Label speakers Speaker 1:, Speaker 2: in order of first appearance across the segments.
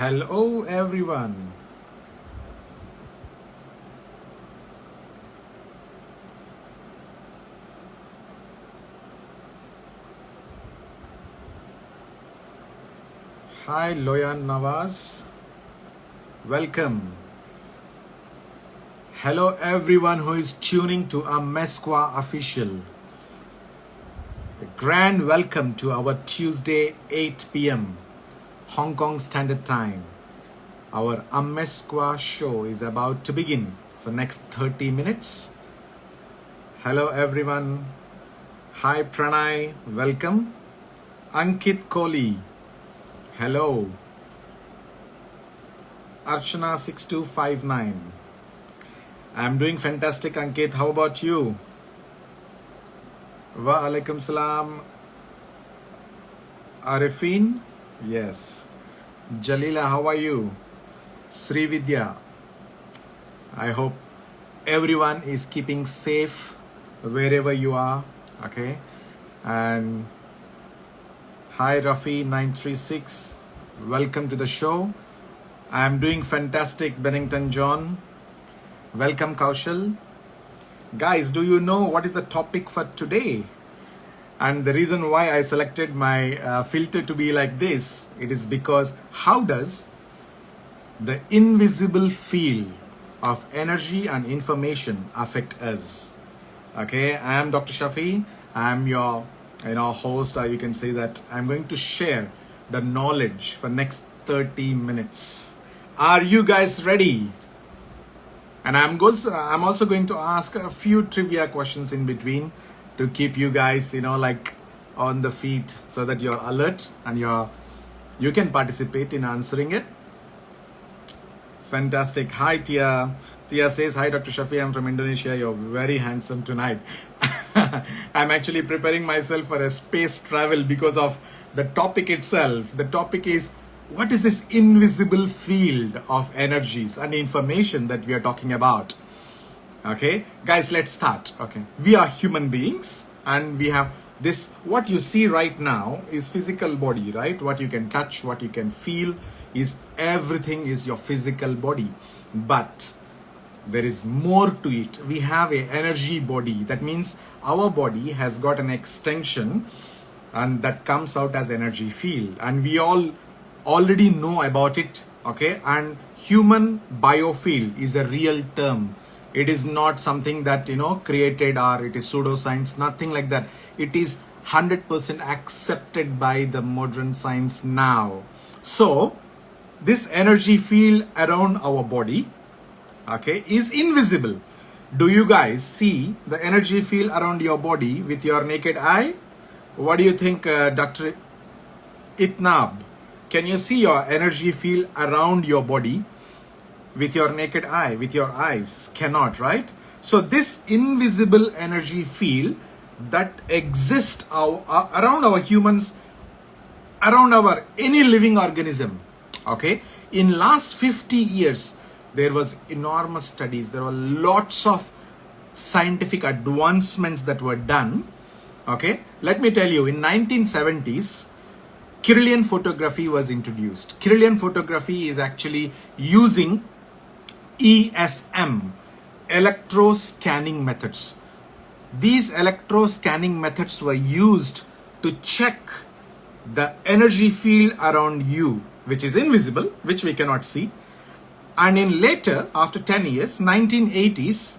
Speaker 1: Hello everyone. Hi Loyan Nawaz. Welcome. Hello everyone who is tuning to Amezcua official. A grand welcome to our Tuesday 8 p.m. Hong Kong Standard Time. Our Amezcua show is about to begin for next 30 minutes. Hello everyone. Hi Pranay, welcome. Ankit Kohli, hello. Archana 6259. I'm doing fantastic, Ankit. How about you? Wa alaikum salam. Arifin? Yes. Jalila, how are you? Sri Vidya. I hope everyone is keeping safe wherever you are. Okay. And hi Rafi 936. Welcome to the show. I'm doing fantastic, Bennington John. Welcome Kaushal. Guys, do you know what is the topic for today? And the reason why I selected my filter to be like this, it is because how does the invisible field of energy and information affect us? Okay, I am Dr. Shafi. I am your host, or you can say that I'm going to share the knowledge for next 30 minutes. Are you guys ready? And I'm also going to ask a few trivia questions in between to keep you guys, like on the feet so that you're alert and you can participate in answering it. Fantastic. Hi, Tia. Tia says, hi, Dr. Shafi. I'm from Indonesia. You're very handsome tonight. I'm actually preparing myself for a space travel because of the topic itself. The topic is, what is this invisible field of energies and information that we are talking about? Okay, guys, let's start. Okay, we are human beings and we have this, what you see right now is physical body, right? What you can touch, what you can feel is everything is your physical body. But there is more to it. We have an energy body. That means our body has got an extension and that comes out as energy field. And we all already know about it. Okay, and human biofield is a real term. It is not something that, created or it is pseudoscience, nothing like that. It is 100% accepted by the modern science now. So, this energy field around our body, okay, is invisible. Do you guys see the energy field around your body with your naked eye? What do you think, Dr. Itnab? Can you see your energy field around your body with your naked eye, with your eyes? Cannot, right? So this invisible energy field that exists around our humans, around our any living organism, okay? In last 50 years, there was enormous studies. There were lots of scientific advancements that were done, okay? Let me tell you, in 1970s, Kirlian photography was introduced. Kirlian photography is actually using ESM, electro-scanning methods. These electro-scanning methods were used to check the energy field around you, which is invisible, which we cannot see. And in later, after 10 years, 1980s,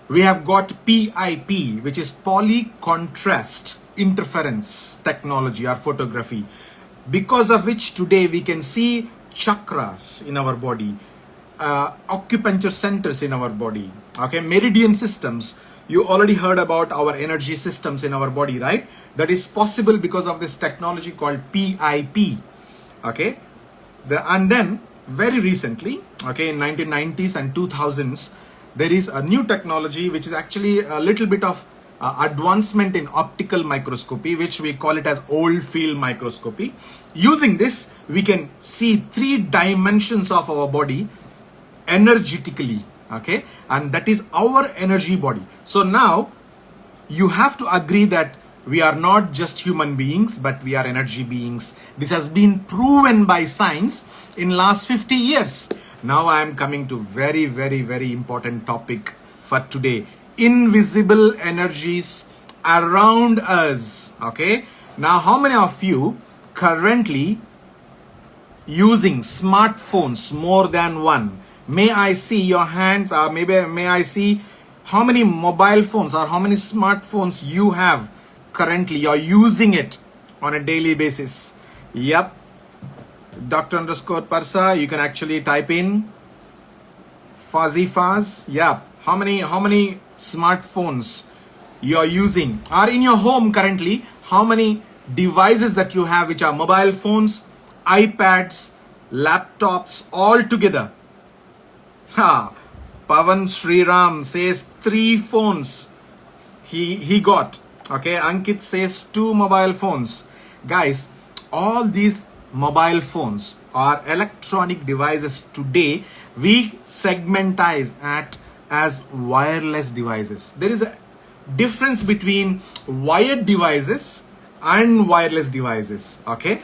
Speaker 1: we have got PIP, which is polycontrast interference technology or photography, because of which today we can see chakras in our body, acupuncture centers in our body, okay, meridian systems. You already heard about our energy systems in our body, right? That is possible because of this technology called PIP, okay? And then very recently, okay, in 1990s and 2000s, there is a new technology which is actually a little bit of advancement in optical microscopy, which we call it as old field microscopy. Using this, we can see 3 dimensions of our body energetically, okay, and that is our energy body. So now you have to agree that We are not just human beings, but we are energy beings. This has been proven by science in last 50 years. Now I am coming to very, very, very important topic for today. Invisible energies around us. Okay. Now, how many of you currently using smartphones more than one? May I see your hands, or maybe may I see how many mobile phones or how many smartphones you have currently? You're using it on a daily basis. Yep. Dr. underscore Parsa, you can actually type in Fuzzy Fuzz. Yeah. How many smartphones you're using? Or in your home currently, how many devices that you have which are mobile phones, iPads, laptops, all together? Ha! Pavan Sriram says 3 phones he got. Okay, Ankit says 2 mobile phones. Guys, all these mobile phones are electronic devices today. We segmentize as wireless devices. There is a difference between wired devices and wireless devices. Okay,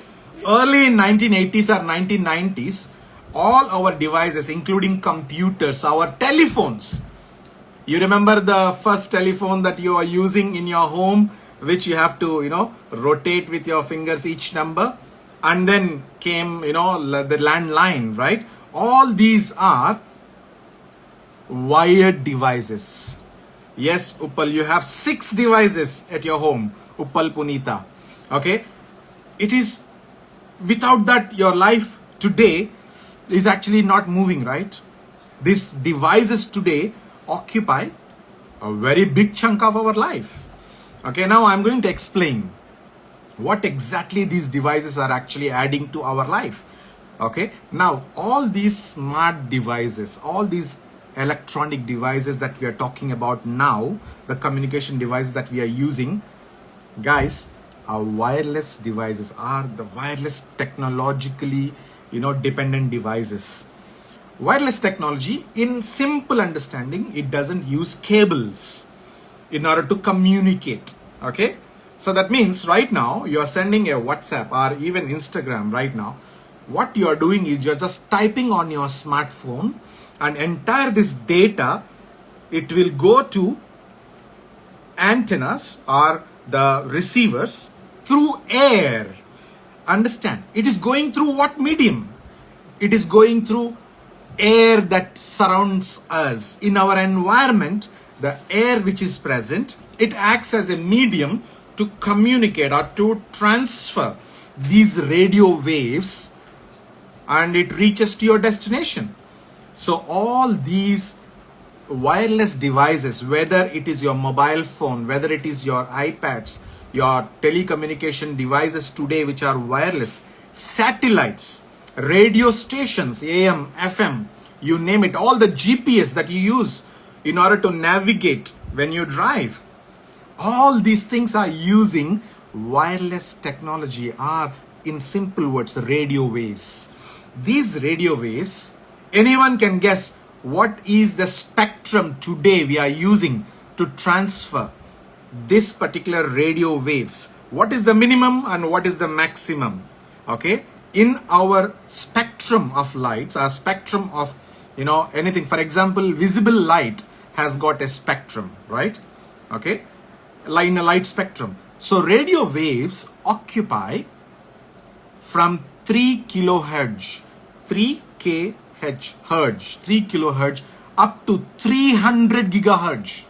Speaker 1: early in 1980s or 1990s, all our devices, including computers, our telephones. You remember the first telephone that you are using in your home, which you have to, rotate with your fingers each number, and then came, the landline, right? All these are wired devices. Yes, Uppal, you have 6 devices at your home, Uppal Punita. Okay, it is without that your life today is actually not moving, right? These devices today occupy a very big chunk of our life. Okay, now I'm going to explain what exactly these devices are actually adding to our life. Okay, now all these smart devices, all these electronic devices that we are talking about now, the communication devices that we are using, guys, are wireless devices, are the wireless technologically dependent devices. Wireless technology, in simple understanding, it doesn't use cables in order to communicate. Okay, so that means right now you are sending a WhatsApp or even Instagram. Right now what you are doing is you're just typing on your smartphone, and entire this data, it will go to antennas or the receivers through air. Understand, it is going through what medium? It is going through air that surrounds us. In our environment, the air which is present, it acts as a medium to communicate or to transfer these radio waves, and it reaches to your destination. So all these wireless devices, whether it is your mobile phone, whether it is your iPads, your telecommunication devices today which are wireless, satellites, radio stations, AM, FM, you name it, all the GPS that you use in order to navigate when you drive, all these things are using wireless technology, are, in simple words, radio waves. These radio waves, anyone can guess what is the spectrum today we are using to transfer this particular radio waves? What is the minimum and what is the maximum? Okay, in our spectrum of lights, our spectrum of anything, for example, visible light has got a spectrum, right? Okay, in a light spectrum. So radio waves occupy from 3 kilohertz, 3 kilohertz up to 300 gigahertz.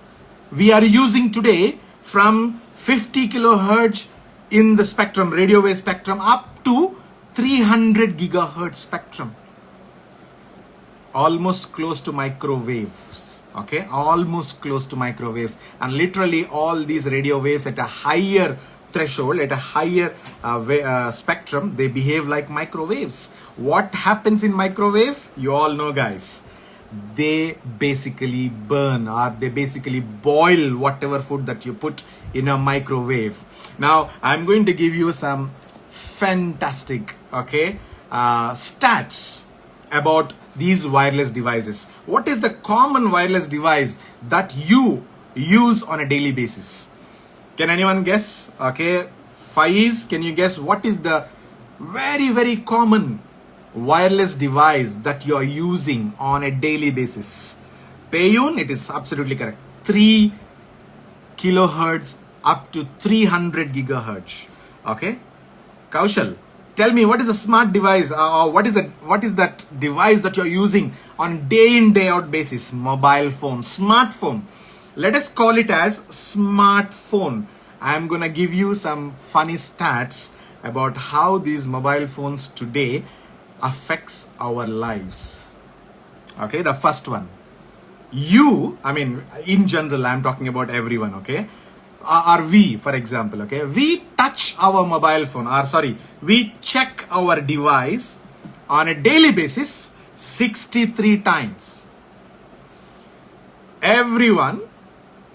Speaker 1: We are using today from 50 kilohertz in the spectrum, radio wave spectrum, up to 300 gigahertz spectrum. Almost close to microwaves. Okay, almost close to microwaves. And literally all these radio waves at a higher threshold, at a higher spectrum, they behave like microwaves. What happens in microwave? You all know, guys. They basically burn, or they basically boil whatever food that you put in a microwave. Now, I'm going to give you some fantastic, stats about these wireless devices. What is the common wireless device that you use on a daily basis? Can anyone guess? Okay, Faiz, can you guess what is the very, very common wireless device that you are using on a daily basis? Payun, it is absolutely correct. 3 kilohertz up to 300 gigahertz. Okay, Kaushal, tell me what is a smart device, or what is that device that you're using on day in day out basis? Mobile phone, smartphone. Let us call it as smartphone. I'm gonna give you some funny stats about how these mobile phones today affects our lives. Okay, the first one. In general, I'm talking about everyone, okay? Or we, for example, okay? We touch our mobile phone, we check our device on a daily basis 63 times. Everyone,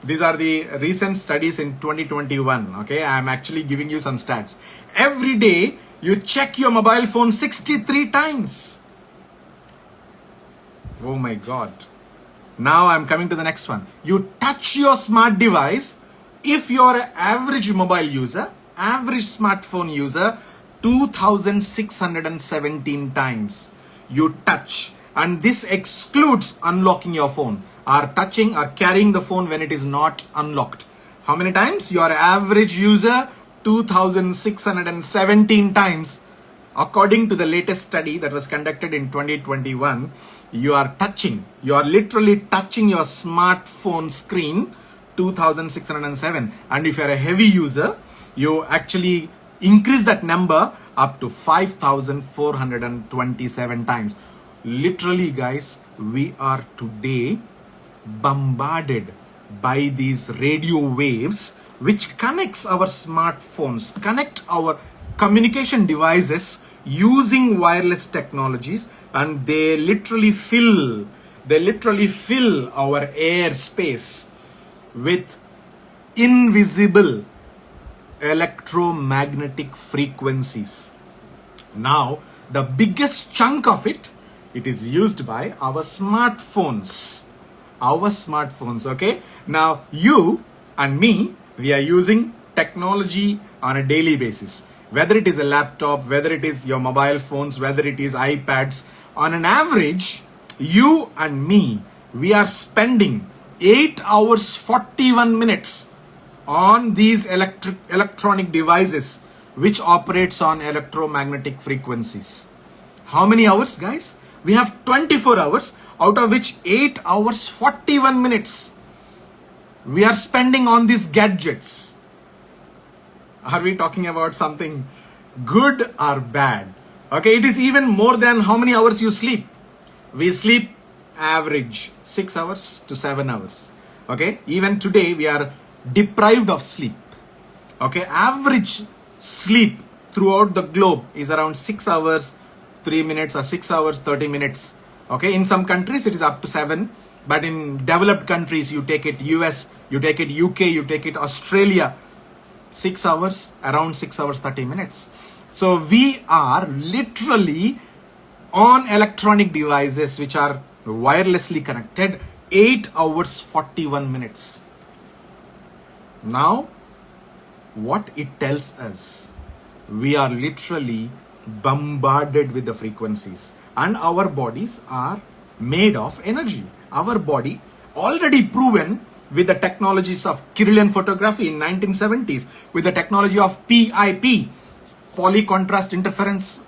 Speaker 1: these are the recent studies in 2021, okay? I'm actually giving you some stats. Every day, you check your mobile phone 63 times. Oh my God. Now I'm coming to the next one. You touch your smart device. If you're an average mobile user, average smartphone user, 2,617 times you touch. And this excludes unlocking your phone, or touching or carrying the phone when it is not unlocked. How many times? Your average user, 2,617 times. According to the latest study that was conducted in 2021, you are literally touching your smartphone screen 2,607. And if you are a heavy user, you actually increase that number up to 5,427 times. Literally, guys, we are today bombarded by these radio waves which connects our smartphones, connect our communication devices using wireless technologies, and they literally fill our airspace with invisible electromagnetic frequencies. Now, the biggest chunk of it is used by our smartphones. Okay? Now, you and me, we are using technology on a daily basis. Whether it is a laptop, whether it is your mobile phones, whether it is iPads, on an average, you and me, we are spending 8 hours 41 minutes on these electronic devices which operates on electromagnetic frequencies. How many hours, guys? We have 24 hours, out of which 8 hours 41 minutes we are spending on these gadgets. Are we talking about something good or bad? Okay, it is even more than how many hours you sleep. We sleep average 6 hours to 7 hours. Okay, even today we are deprived of sleep. Okay, average sleep throughout the globe is around 6 hours 3 minutes or 6 hours 30 minutes. Okay, in some countries it is up to 7, but in developed countries, you take it US, you take it UK, you take it Australia, 6 hours, around 6 hours 30 minutes. So we are literally on electronic devices which are wirelessly connected 8 hours 41 minutes. Now, what it tells us, we are literally bombarded with the frequencies, and our bodies are made of energy. Our body, already proven with the technologies of Kirlian photography in 1970s, with the technology of PIP, polycontrast interference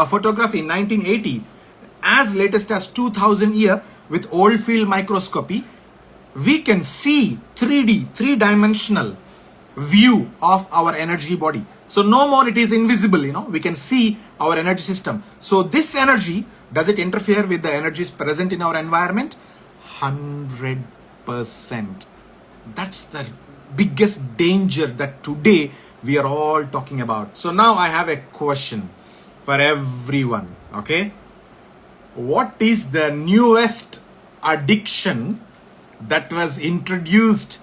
Speaker 1: photography in 1980, as latest as 2000 year with Oldfield microscopy, we can see 3D, three-dimensional view of our energy body. So no more it is invisible, we can see our energy system. So this energy, does it interfere with the energies present in our environment? 100%. That's the biggest danger that today we are all talking about. So now I have a question for everyone, okay? What is the newest addiction that was introduced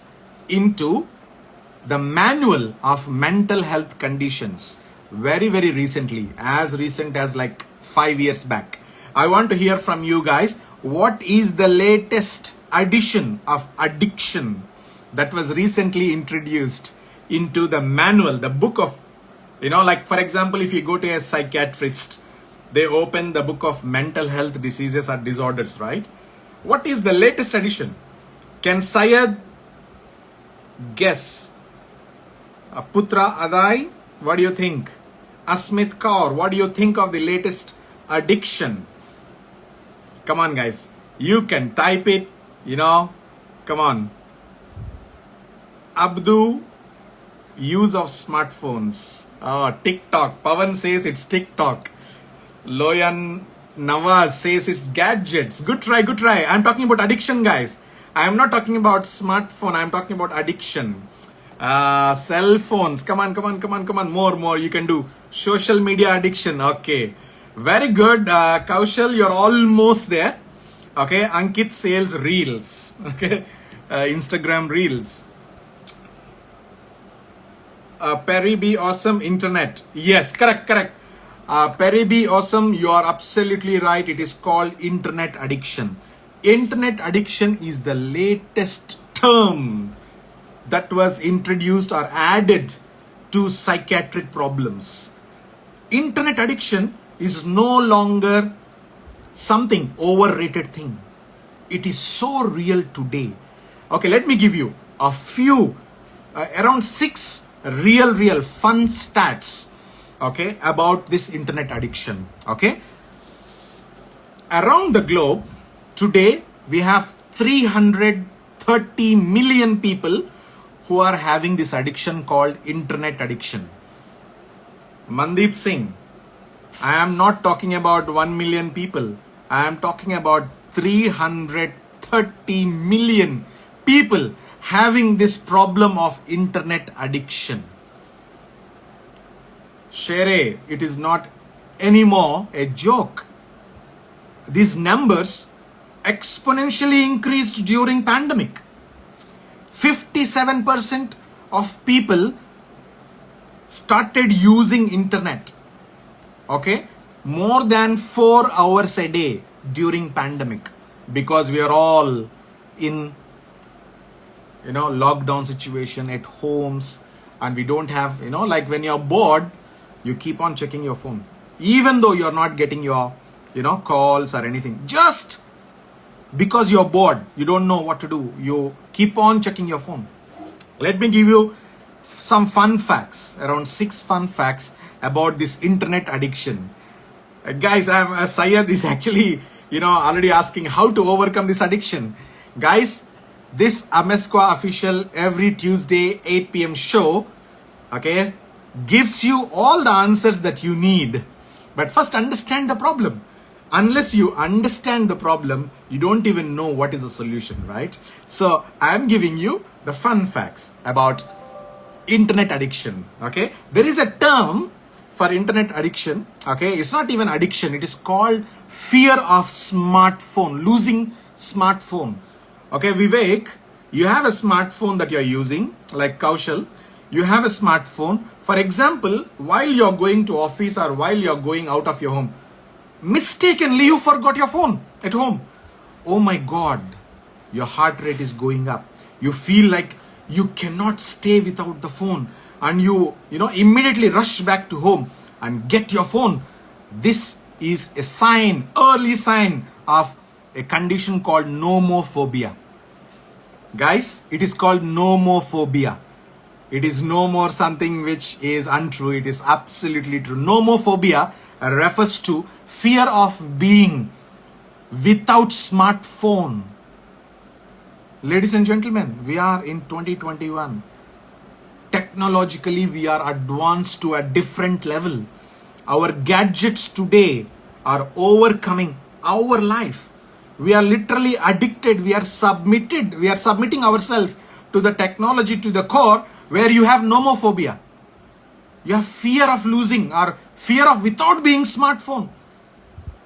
Speaker 1: into the manual of mental health conditions very, very recently, as recent as like 5 years back? I want to hear from you guys. What is the latest addition of addiction that was recently introduced into the manual, the book of, like for example, if you go to a psychiatrist, they open the book of mental health diseases or disorders, right? What is the latest edition? Can Syed guess? Putra Adai, what do you think? Asmit Kaur, what do you think of the latest addiction? Come on, guys. You can type it, Come on. Abdu, use of smartphones. Oh, TikTok. Pavan says it's TikTok. Loyan Nawaz says it's gadgets. Good try, good try. I'm talking about addiction, guys. I am not talking about smartphone. I'm talking about addiction. Cell phones. Come on. More. You can do social media addiction. Okay. Very good. Kaushal, you're almost there. Okay. Ankit says reels. Okay. Instagram reels. Perry B. Awesome internet. Yes, correct. Perry B. Awesome, you are absolutely right. It is called internet addiction. Internet addiction is the latest term that was introduced or added to psychiatric problems. Internet addiction is no longer something overrated thing. It is so real today. Okay, let me give you a few, around 6 real fun stats, okay, about this internet addiction. Okay, around the globe today we have 330 million people who are having this addiction called internet addiction. Mandeep Singh, I am not talking about 1 million people. I am talking about 330 million people having this problem of internet addiction. Shere, it is not anymore a joke. These numbers exponentially increased during pandemic. 57% of people started using internet, okay, more than 4 hours a day during pandemic, because we are all in lockdown situation at homes, and we don't have, like when you're bored, you keep on checking your phone, even though you're not getting your calls or anything. Just because you're bored, you don't know what to do, you keep on checking your phone. Let me give you some fun facts, around 6 fun facts about this internet addiction. Guys, Syed is actually already asking how to overcome this addiction. Guys, this Amezcua official every Tuesday 8 p.m. show, okay, gives you all the answers that you need. But first understand the problem. Unless you understand the problem, you don't even know what is the solution, right? So I'm giving you the fun facts about internet addiction. Okay, there is a term for internet addiction. Okay, it's not even addiction, it is called fear of smartphone, losing smartphone. Okay, Vivek, you have a smartphone that you're using, like Kaushal, you have a smartphone. For example, while you're going to office or while you're going out of your home, mistakenly you forgot your phone at home. Oh my God, your heart rate is going up. You feel like you cannot stay without the phone, and you immediately rush back to home and get your phone. This is a sign, early sign of a condition called nomophobia. Guys, it is called nomophobia. It is no more something which is untrue. It is absolutely true. Nomophobia refers to fear of being without smartphone. Ladies and gentlemen, we are in 2021. Technologically, we are advanced to a different level. Our gadgets today are overcoming our life. We are literally addicted. We are submitting ourselves to the technology to the core, where you have nomophobia. You have fear of losing or fear of without being smartphone.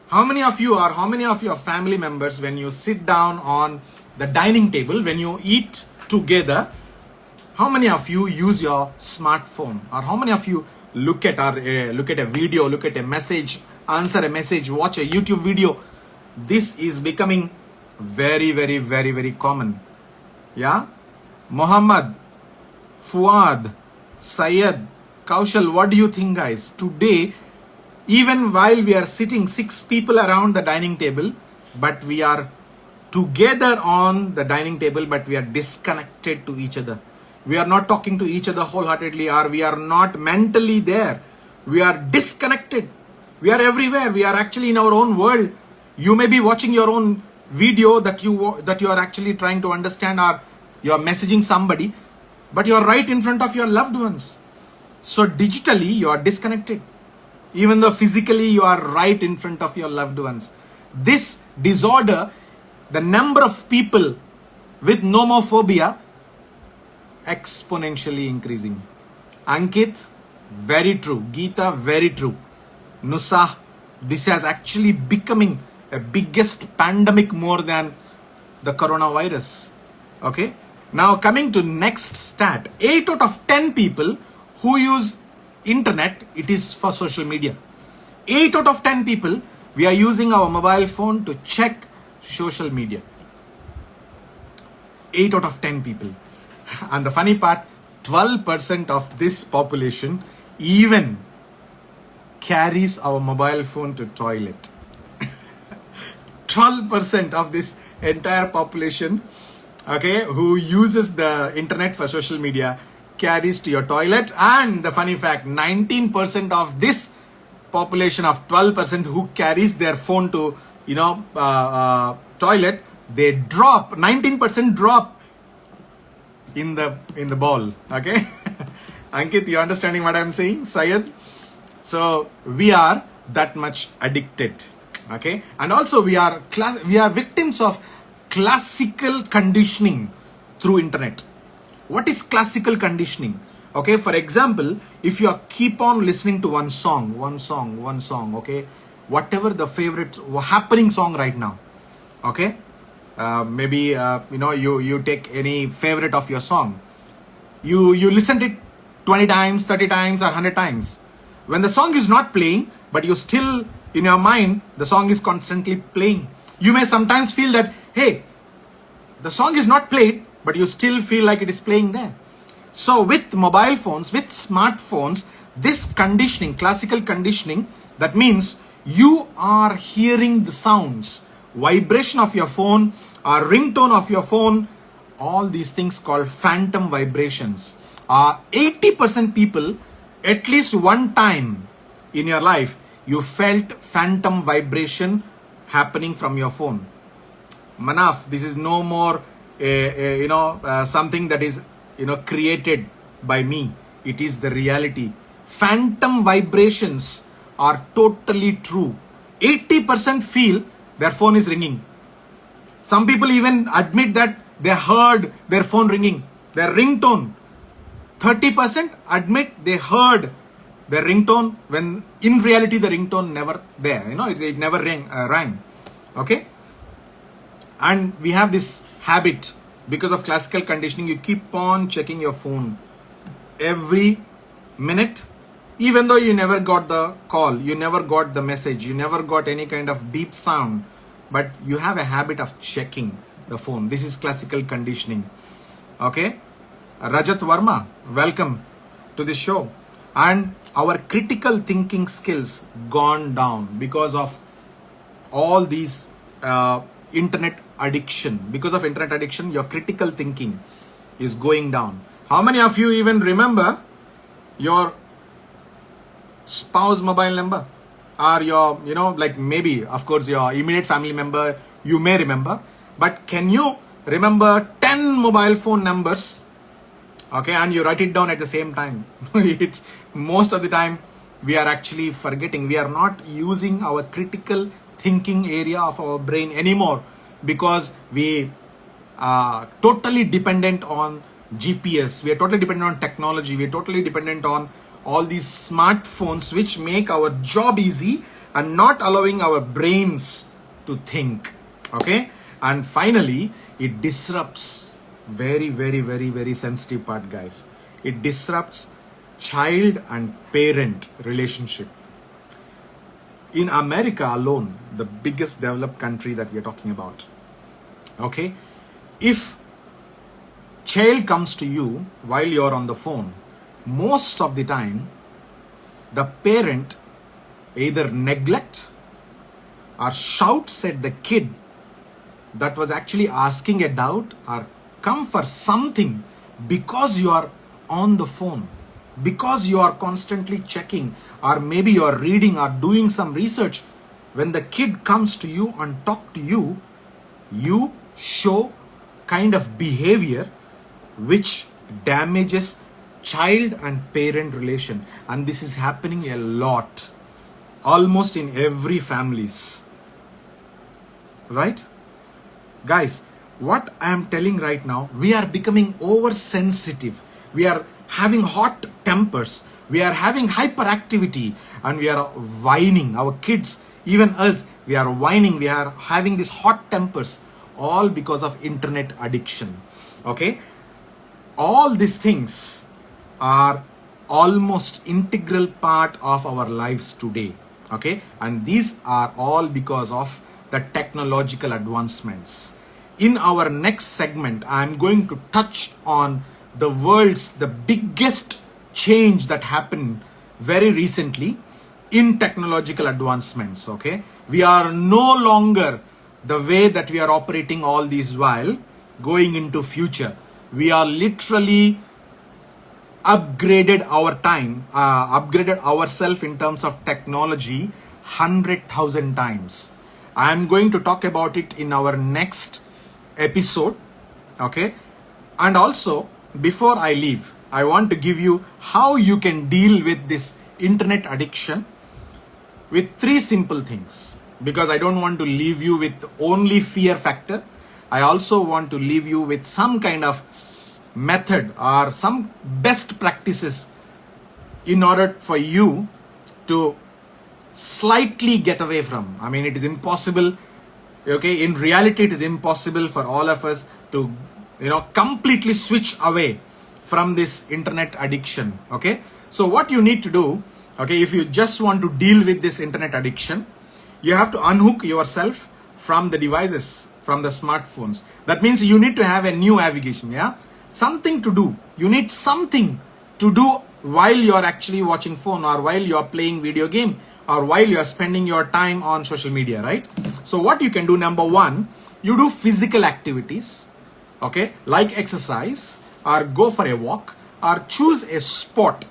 Speaker 1: How many of you are family members, when you sit down on the dining table, when you eat together, how many of you use your smartphone? Or how many of you look at a video, look at a message, answer a message, watch a YouTube video? This is becoming very common. Yeah? Muhammad, Fuad, Syed, Kaushal, what do you think, guys? Today, even while we are sitting 6 people around the dining table, but we are together on the dining table, but we are disconnected to each other. We are not talking to each other wholeheartedly, or we are not mentally there. We are disconnected. We are everywhere. We are actually in our own world. You may be watching your own video that you are actually trying to understand, or you are messaging somebody, but you are right in front of your loved ones. So digitally, you are disconnected, even though physically you are right in front of your loved ones. This disorder, the number of people with nomophobia exponentially increasing. Ankit, very true. Geeta, very true. Nusa, this has actually becoming a biggest pandemic more than the coronavirus. Okay. Now coming to next stat, 8 out of 10 people who use internet, it is for social media. 8 out of 10 people, we are using our mobile phone to check social media. 8 out of 10 people. And the funny part, 12% of this population even carries our mobile phone to toilet. 12% of this entire population, okay, who uses the internet for social media carries to your toilet. And the funny fact, 19% of this population of 12% who carries their phone to, toilet, they drop, 19% drop in the ball. Okay. Ankit, you understanding what I'm saying? Syed? So we are that much addicted. Okay. And also we are victims of classical conditioning through internet. What is classical conditioning? Okay, for example, if you keep on listening to one song, okay, whatever the favorite happening song right now, okay, maybe you take any favorite of your song, you listen to it 20 times, 30 times, or 100 times. When the song is not playing, but you still in your mind the song is constantly playing, you may sometimes feel that, hey, the song is not played, but you still feel like it is playing there. So with mobile phones, with smartphones, this conditioning, classical conditioning, that means you are hearing the sounds, vibration of your phone or ringtone of your phone, all these things called phantom vibrations. 80% people, at least one time in your life, you felt phantom vibration happening from your phone. Manaf, this is no more something that is created by me. It is the reality. Phantom vibrations are totally true. 80% feel their phone is ringing. Some people even admit that they heard their phone ringing, their ringtone. 30% admit they heard their ringtone when in reality the ringtone never there. It never rang. Okay. And we have this habit because of classical conditioning. You keep on checking your phone every minute, even though you never got the call, you never got the message, you never got any kind of beep sound, but you have a habit of checking the phone. This is classical conditioning. Okay. Rajat Verma, welcome to the show. And our critical thinking skills gone down because of all these internet addiction. Because of internet addiction, your critical thinking is going down. How many of you even remember your spouse mobile number, or your, maybe, of course, your immediate family member, you may remember, but can you remember 10 mobile phone numbers? Okay, and you write it down at the same time. It's most of the time we are actually forgetting. We are not using our critical thinking area of our brain anymore, because we are totally dependent on GPS. We are totally dependent on technology. We are totally dependent on all these smartphones, which make our job easy and not allowing our brains to think. Okay. And finally, it disrupts very, very, very, very sensitive part, guys. It disrupts child and parent relationship. In America alone, the biggest developed country that we are talking about, okay, if child comes to you while you're on the phone, most of the time, the parent either neglect or shouts at the kid that was actually asking a doubt or come for something because you are on the phone, because you are constantly checking, or maybe you are reading or doing some research. When the kid comes to you and talk to you, you show kind of behavior which damages child and parent relation. And this is happening a lot, almost in every families, right? Guys, what I am telling right now, we are becoming oversensitive. We are having hot tempers. We are having hyperactivity, and we are whining. Our kids, even us, we are whining. We are having these hot tempers, all because of internet addiction. Okay? All these things are almost integral part of our lives today. Okay? And these are all because of the technological advancements. In our next segment, I'm going to touch on the biggest change that happened very recently in technological advancements. Okay, we are no longer the way that we are operating all these while going into future. We are literally upgraded our time, upgraded ourselves in terms of technology 100,000 times. I am going to talk about it in our next episode. Okay, and also before I leave, I want to give you how you can deal with this internet addiction with 3 simple things, because I don't want to leave you with only fear factor. I also want to leave you with some kind of method or some best practices in order for you to slightly get away from. I mean, it is impossible. Okay, in reality, it is impossible for all of us to, completely switch away from this internet addiction. Okay, so what you need to do, okay, if you just want to deal with this internet addiction, you have to unhook yourself from the devices, from the smartphones. That means you need to have a new navigation. Yeah, something to do. You need something to do while you are actually watching phone, or while you are playing video game, or while you are spending your time on social media, right? So what you can do, number 1, you do physical activities, okay, like exercise, or go for a walk, or choose a sport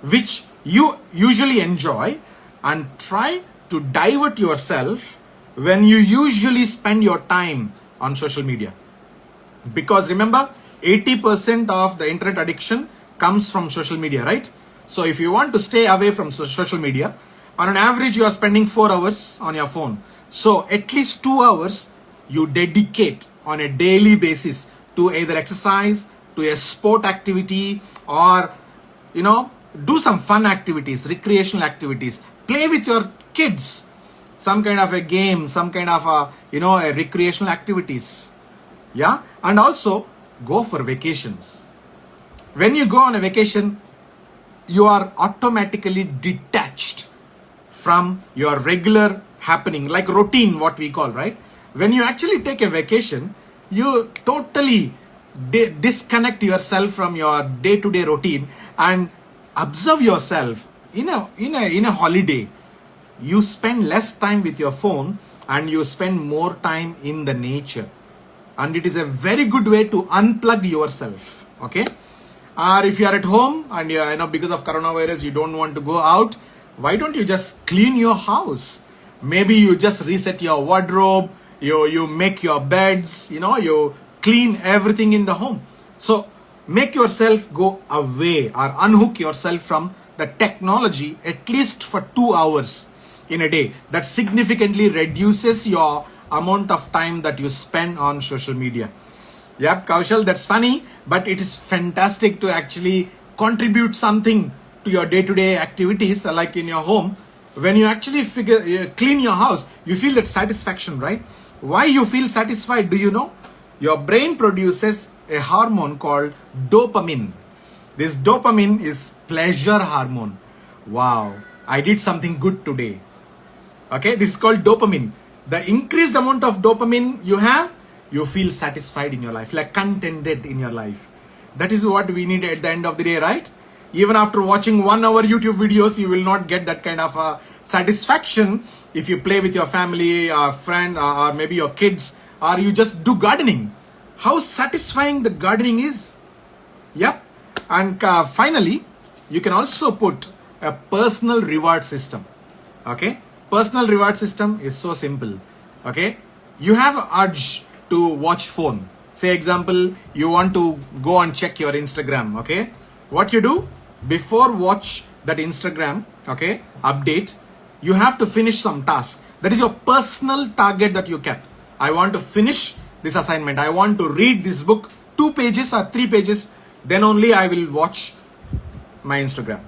Speaker 1: which you usually enjoy, and try to divert yourself when you usually spend your time on social media. Because remember, 80% of the internet addiction comes from social media, right? So if you want to stay away from social media, on an average you are spending 4 hours on your phone. So at least 2 hours you dedicate on a daily basis to either exercise, to a sport activity, or do some fun activities, recreational activities. Play with your kids, some kind of a game, some kind of a recreational activities. Yeah, and also go for vacations. When you go on a vacation, you are automatically detached from your regular happening, like routine, what we call, right? When you actually take a vacation, you totally disconnect yourself from your day-to-day routine and observe yourself in a holiday. You spend less time with your phone and you spend more time in the nature, and it is a very good way to unplug yourself. Okay, or if you are at home and because of coronavirus you don't want to go out, why don't you just clean your house? Maybe you just reset your wardrobe, you make your beds, you clean everything in the home. So make yourself go away or unhook yourself from the technology at least for 2 hours in a day. That significantly reduces your amount of time that you spend on social media. Yep, Kaushal, that's funny, but it is fantastic to actually contribute something to your day-to-day activities, like in your home. When you actually clean your house, you feel that satisfaction, right? Why you feel satisfied, do you know? Your brain produces a hormone called dopamine. This dopamine is pleasure hormone. Wow, I did something good today. Okay, this is called dopamine. The increased amount of dopamine you have, you feel satisfied in your life, like contented in your life. That is what we need at the end of the day, right? Even after watching 1 hour YouTube videos, you will not get that kind of satisfaction if you play with your family, friend, or maybe your kids, or you just do gardening. How satisfying the gardening is. Yep. And finally, you can also put a personal reward system. Okay. Personal reward system is so simple. Okay. You have an urge to watch phone. Say example, you want to go and check your Instagram. Okay. What you do before watch that Instagram, okay, update, you have to finish some task. That is your personal target that you kept. I want to finish this assignment. I want to read this book 2 pages or 3 pages. Then only I will watch my Instagram.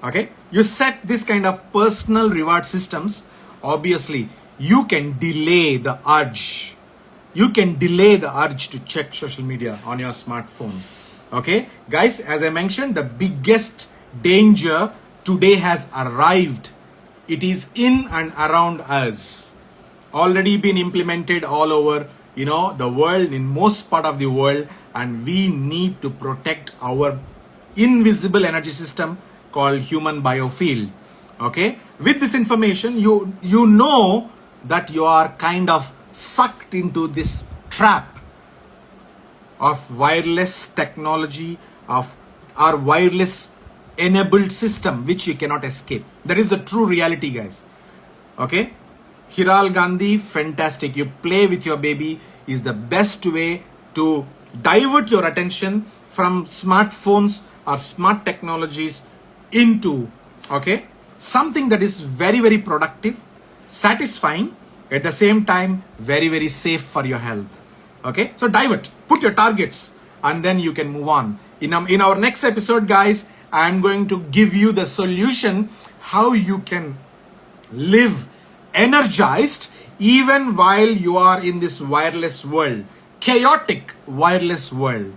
Speaker 1: Okay. You set this kind of personal reward systems. Obviously, you can delay the urge. You can delay the urge to check social media on your smartphone. Okay. Guys, as I mentioned, the biggest danger today has arrived. It is in and around us. Already been implemented all over, the world, in most part of the world. And we need to protect our invisible energy system called human biofield. Okay. With this information, you know that you are kind of sucked into this trap of wireless technology, of our wireless enabled system, which you cannot escape. That is the true reality, guys. Okay. Hiral Gandhi, fantastic. You play with your baby is the best way to divert your attention from smartphones or smart technologies into, okay, something that is very, very productive, satisfying, at the same time, very, very safe for your health. Okay, so divert, put your targets, and then you can move on. In our next episode, guys, I'm going to give you the solution how you can live energized even while you are in this wireless world, chaotic wireless world.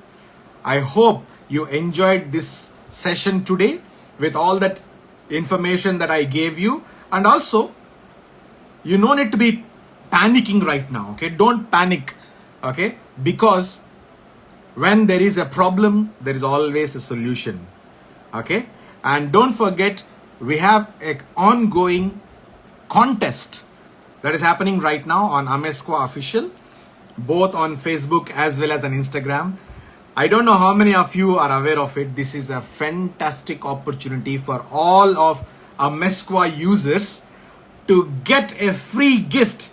Speaker 1: I hope you enjoyed this session today with all that information that I gave you. And also, you no need to be panicking right now. Okay, don't panic. Okay, because when there is a problem, there is always a solution. Okay, and don't forget, we have an ongoing contest that is happening right now on Amezcua Official, both on Facebook as well as on Instagram. I don't know how many of you are aware of it. This is a fantastic opportunity for all of Amezcua users to get a free gift.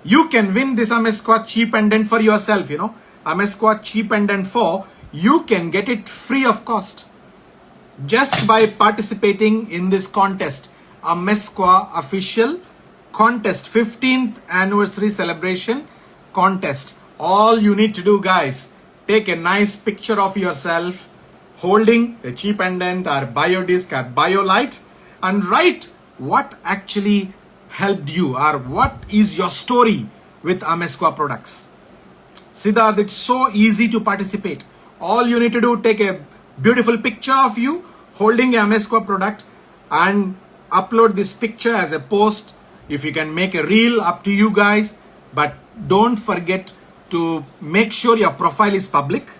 Speaker 1: You can win this Amezcua cheap pendant for yourself, Amezcua cheap pendant 4. You can get it free of cost just by participating in this contest. Amezcua Official Contest, 15th anniversary celebration contest. All you need to do, guys, take a nice picture of yourself holding a cheap pendant or biodisc or biolight and write what actually helped you or what is your story with Amezcua products. Siddharth, it's so easy to participate. All you need to do, take a beautiful picture of you holding a Amezcua product and upload this picture as a post. If you can make a reel, up to you guys, but don't forget to make sure your profile is public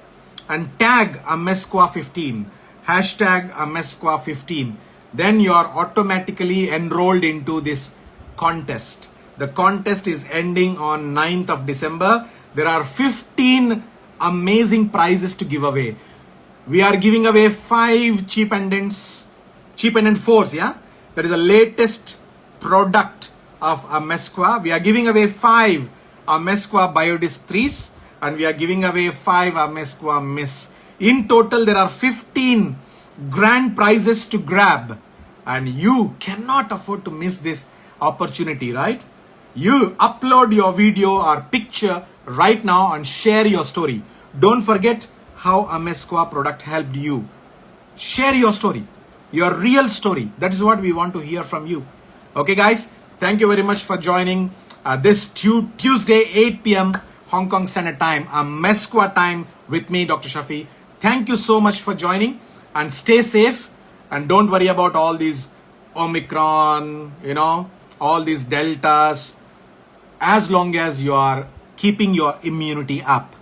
Speaker 1: and tag Amezcua 15, hashtag Amezcua 15. Then you are automatically enrolled into this contest. The contest is ending on 9th of December. There are 15 amazing prizes to give away. We are giving away 5 cheap pendant 4s, yeah? That is the latest product of Amezcua. We are giving away 5 Amezcua Biodisc 3s and we are giving away 5 Amezcua Miss. In total, there are 15 grand prizes to grab and you cannot afford to miss this opportunity, right? You upload your video or picture right now and share your story. Don't forget how Amezcua product helped you. Share your story, your real story. That is what we want to hear from you. Okay, guys, thank you very much for joining this Tuesday, 8 p.m. Hong Kong Standard Time, Amezcua time with me, Dr. Shafi. Thank you so much for joining and stay safe and don't worry about all these Omicron, all these deltas. As long as you are keeping your immunity up,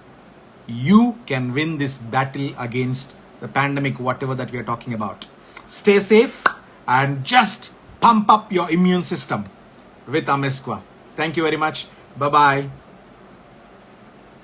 Speaker 1: you can win this battle against the pandemic, whatever that we are talking about. Stay safe and just pump up your immune system with Amezcua. Thank you very much. Bye-bye.